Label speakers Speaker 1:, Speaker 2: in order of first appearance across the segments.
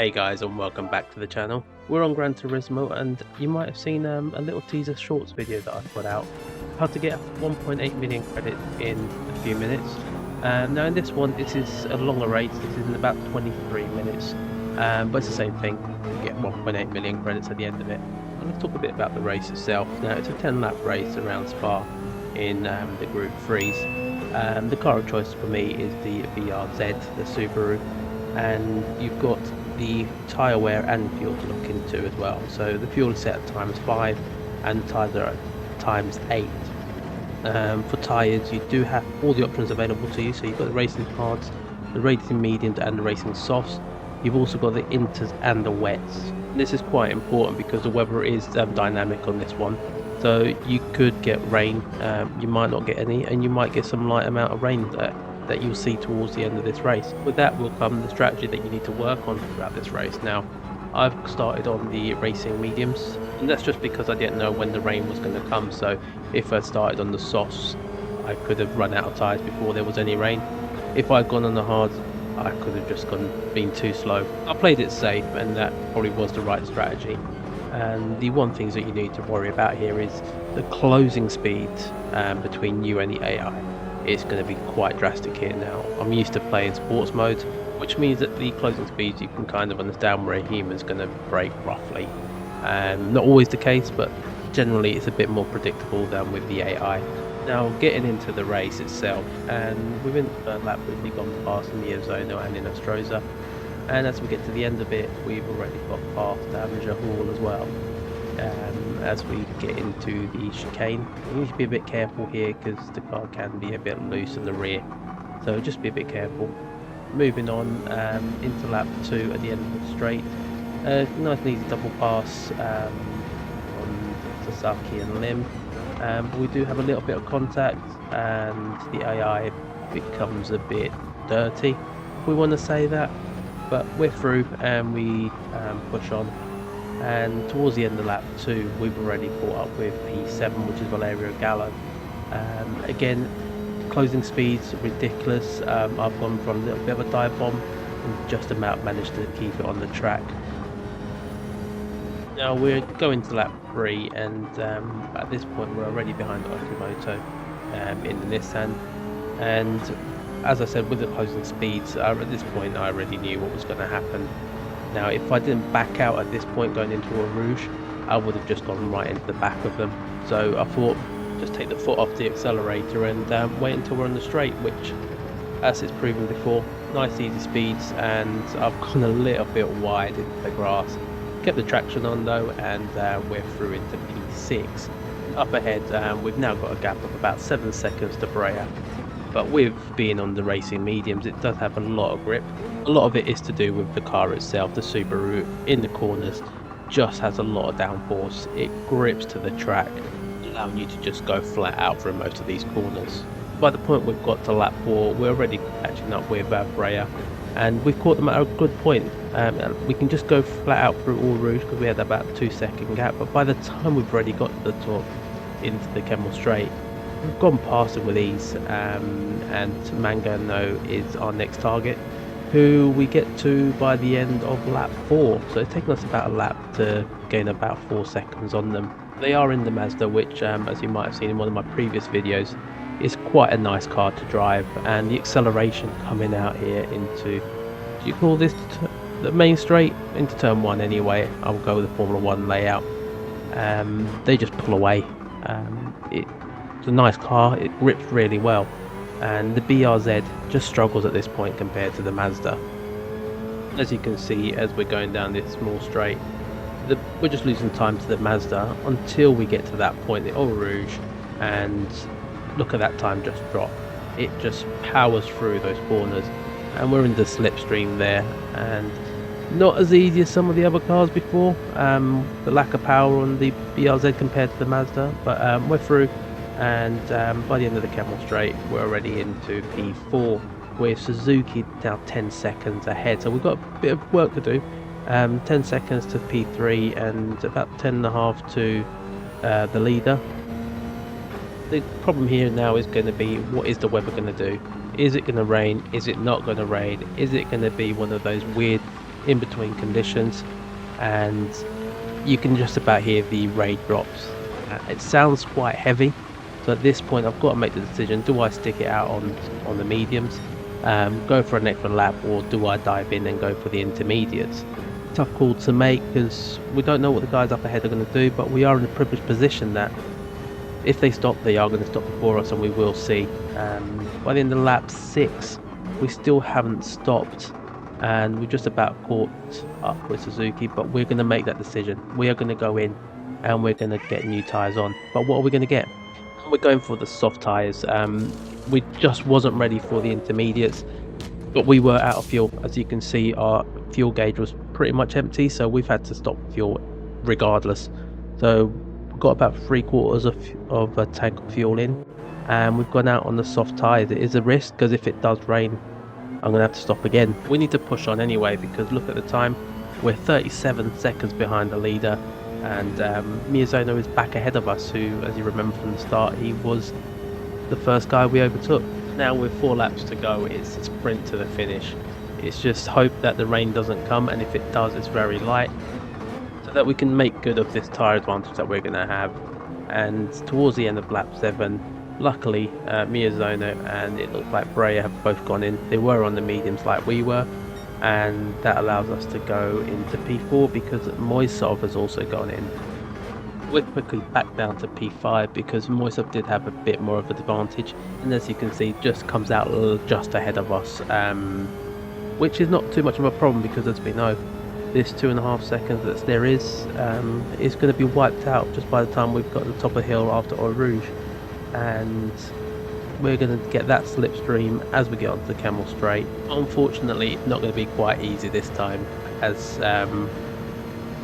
Speaker 1: Hey guys, and welcome back to the channel. We're on Gran Turismo, and you might have seen a little teaser shorts video that I put out, how to get 1.8 million credits in a few minutes. Now in this one, this is a longer race. This is in about 23 minutes, but it's the same thing. You get 1.8 million credits at the end of it. And let's talk a bit about the race itself. Now it's a 10-lap race around Spa in the Group 3s. The car of choice for me is the BRZ, the Subaru, and you've got the tyre wear and fuel to look into as well. So the fuel is set at ×5 and the tyres are at ×8. For tyres, you do have all the options available to you. So you've got the racing hards, the racing mediums and the racing softs. You've also got the inters and the wets. This is quite important because the weather is dynamic on this one. So you could get rain, you might not get any, and you might get some light amount of rain that you'll see towards the end of this race. With that will come the strategy that you need to work on throughout this race. Now, I've started on the racing mediums, and that's just because I didn't know when the rain was going to come. So if I started on the softs, I could have run out of tyres before there was any rain. If I'd gone on the hards, I could have just been too slow. I played it safe, and that probably was the right strategy. And the one thing that you need to worry about here is the closing speed between you and the AI. It's going to be quite drastic here now. I'm used to playing sports mode, which means that the closing speeds you can kind of understand where a human's going to brake roughly. Not always the case, but generally it's a bit more predictable than with the AI. Now getting into the race itself, and within the third lap we've gone past Miozono and in Ostroza, and as we get to the end of it we've already got past Hall as well. As we get into the chicane, you need to be a bit careful here because the car can be a bit loose in the rear, so just be a bit careful. Moving on into lap 2 at the end of the straight, nice and easy double pass on Sasaki and Lim. But we do have a little bit of contact and the AI becomes a bit dirty, if we want to say that, but we're through and we push on. And towards the end of lap 2 we've already caught up with P7, which is Valerio Gallo. Again, closing speeds ridiculous. I've gone for a little bit of a dive bomb and just about managed to keep it on the track. Now we're going to lap 3 and at this point we're already behind Okumoto in the Nissan, and as I said, with the closing speeds at this point I already knew what was going to happen. Now if I didn't back out at this point going into a Rouge, I would have just gone right into the back of them. So I thought just take the foot off the accelerator and wait until we're on the straight, which as it's proven before, nice easy speeds, and I've gone a little bit wide into the grass. Kept the traction on though, and we're through into P6. Up ahead we've now got a gap of about 7 seconds to Brea. But with being on the racing mediums, it does have a lot of grip. A lot of it is to do with the car itself. The Subaru in the corners just has a lot of downforce. It grips to the track, allowing you to just go flat out through most of these corners. By the point we've got to lap 4, we're already catching up with Brea, and we've caught them at a good point. We can just go flat out through All Rouge because we had about a 2-second gap, but by the time we've already got to the top into the Kemmel Straight, we've gone past them with ease, and Mangano is our next target, who we get to by the end of lap 4. So it's taken us about a lap to gain about 4 seconds on them. They are in the Mazda, which as you might have seen in one of my previous videos, is quite a nice car to drive, and the acceleration coming out here into, do you call this the main straight? Into turn 1 anyway, I'll go with the Formula 1 layout. They just pull away. It's a nice car, it grips really well, and the BRZ just struggles at this point compared to the Mazda. As you can see, as we're going down this small straight, we're just losing time to the Mazda until we get to that point, the Eau Rouge, and look at that time just drop. It just powers through those corners, and we're in the slipstream there, and not as easy as some of the other cars before. The lack of power on the BRZ compared to the Mazda, but we're through. And by the end of the Kemmel Straight we're already into P4 with Suzuki now 10 seconds ahead, so we've got a bit of work to do. 10 seconds to P3 and about 10.5 to the leader. The problem here now is going to be, what is the weather going to do? Is it going to rain? Is it not going to rain? Is it going to be one of those weird in between conditions, and you can just about hear the rain drops. It sounds quite heavy, so at this point I've got to make the decision: do I stick it out on the mediums, go for an extra lap, or do I dive in and go for the intermediates? Tough call to make because we don't know what the guys up ahead are going to do, but we are in a privileged position that if they stop, they are going to stop before us, and we will see. By the end of lap 6, we still haven't stopped, and we've just about caught up with Suzuki, but we're going to make that decision. We are going to go in and we're going to get new tyres on. But what are we going to get? We're going for the soft tyres. We just wasn't ready for the intermediates, but we were out of fuel. As you can see, our fuel gauge was pretty much empty, so we've had to stop fuel regardless. So we've got about 3/4 of a tank of fuel in, and we've gone out on the soft tyres. It is a risk because if it does rain, I'm going to have to stop again. We need to push on anyway because look at the time. We're 37 seconds behind the leader, and Miyazono is back ahead of us, who, as you remember from the start, he was the first guy we overtook. Now with 4 laps to go, it's a sprint to the finish. It's just hope that the rain doesn't come, and if it does, it's very light, so that we can make good of this tyre advantage that we're going to have. And towards the end of lap 7, luckily Miyazono and it looks like Breyer have both gone in. They were on the mediums like we were, and that allows us to go into P4 because Moisov has also gone in. We're quickly back down to P5 because Moisov did have a bit more of an advantage, and as you can see, just comes out just ahead of us, which is not too much of a problem because, as we know, this 2.5 seconds that there is going to be wiped out just by the time we've got to the top of the hill after Eau Rouge, and we're going to get that slipstream as we get onto the Camel Straight. Unfortunately, it's not going to be quite easy this time, as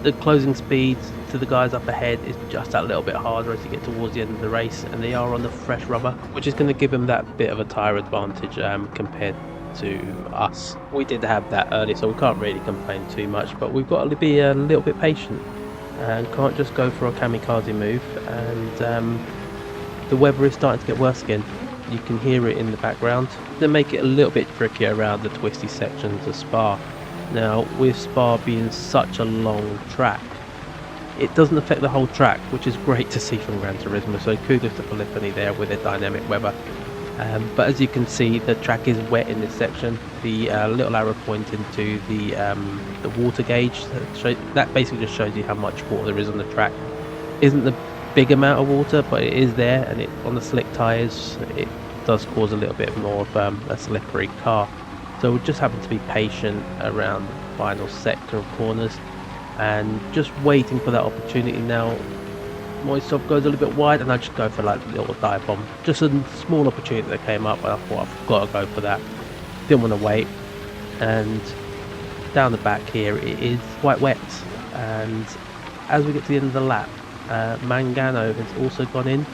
Speaker 1: the closing speed to the guys up ahead is just that little bit harder as you get towards the end of the race, and they are on the fresh rubber, which is going to give them that bit of a tyre advantage compared to us. We did have that early, so we can't really complain too much, but we've got to be a little bit patient and can't just go for a kamikaze move. And the weather is starting to get worse again. You can hear it in the background. They make it a little bit trickier around the twisty sections of Spa. Now, with Spa being such a long track, it doesn't affect the whole track, which is great to see from Gran Turismo, so kudos to Filipini there with their dynamic weather. But as you can see, the track is wet in this section. The little arrow pointing to the water gauge, that basically just shows you how much water there is on the track. Isn't the big amount of water, but it is there, and on the slick tyres it does cause a little bit more of a slippery car. So we're just having to be patient around the final sector of corners and just waiting for that opportunity. Now Moisov goes a little bit wide, and I just go for like a little dive bomb. Just a small opportunity that came up, and I thought I've got to go for that. Didn't want to wait. And down the back here it is quite wet, and as we get to the end of the lap, Mangano has also gone in,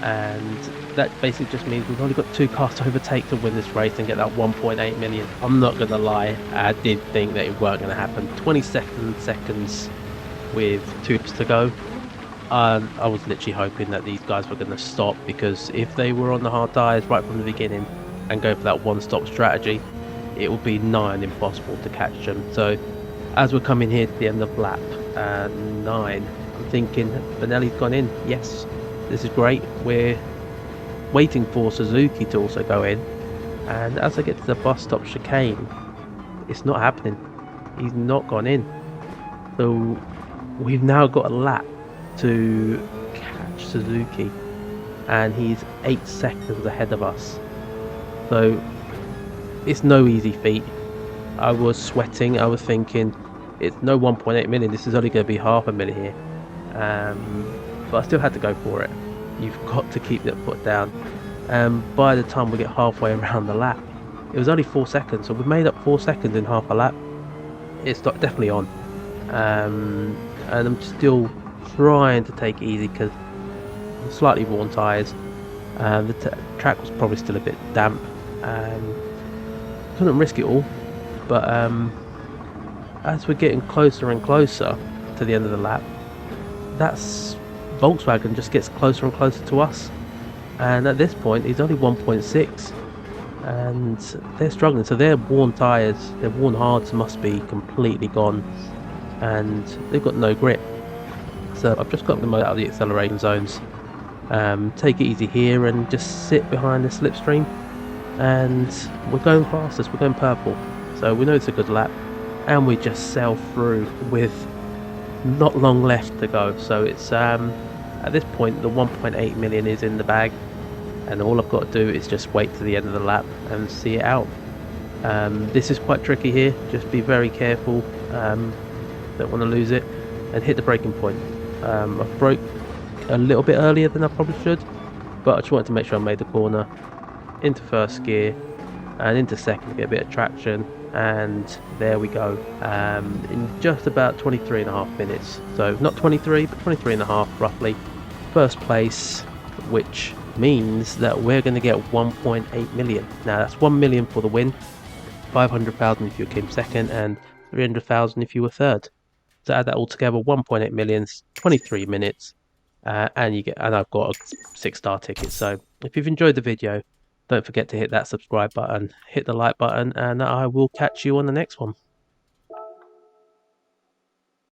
Speaker 1: and that basically just means we've only got 2 cars to overtake to win this race and get that 1.8 million. I'm not going to lie, I did think that it weren't going to happen. 27 seconds with 2 laps to go. I was literally hoping that these guys were going to stop, because if they were on the hard tyres right from the beginning and go for that one-stop strategy, it would be nigh on impossible to catch them. So as we're coming here to the end of lap 9, I'm thinking Benelli's gone in. Yes, this is great. We're waiting for Suzuki to also go in, and as I get to the bus stop chicane, it's not happening. He's not gone in. So we've now got a lap to catch Suzuki, and he's 8 seconds ahead of us. So it's no easy feat. I was sweating. I was thinking it's no 1.8 million, this is only going to be half a million here. But I still had to go for it. You've got to keep that foot down. By the time we get halfway around the lap, it was only 4 seconds, so we've made up 4 seconds in half a lap. It's definitely on. And I'm still trying to take it easy because slightly worn tyres. The track was probably still a bit damp. Couldn't risk it all, but as we're getting closer and closer to the end of the lap, that's Volkswagen just gets closer and closer to us, and at this point he's only 1.6. and they're struggling. So their worn tyres, their worn hards must be completely gone, and they've got no grip. So I've just got them out of the acceleration zones. Take it easy here and just sit behind the slipstream, and we're going fastest, we're going purple, so we know it's a good lap, and we just sail through with not long left to go. So it's at this point the 1.8 million is in the bag, and all I've got to do is just wait to the end of the lap and see it out. This is quite tricky here, just be very careful, don't want to lose it, and hit the braking point. I broke a little bit earlier than I probably should, but I just wanted to make sure I made the corner into first gear and into second to get a bit of traction, and there we go, in just about 23.5 minutes. So not 23 but 23.5 roughly. First place, which means that we're going to get 1.8 million. Now that's 1 million for the win, 500,000 if you came second, and 300,000 if you were third. So add that all together, 1.8 million, 23 minutes, and I've got a 6-star ticket. So if you've enjoyed the video, don't forget to hit that subscribe button, hit the like button, and I will catch you on the next one.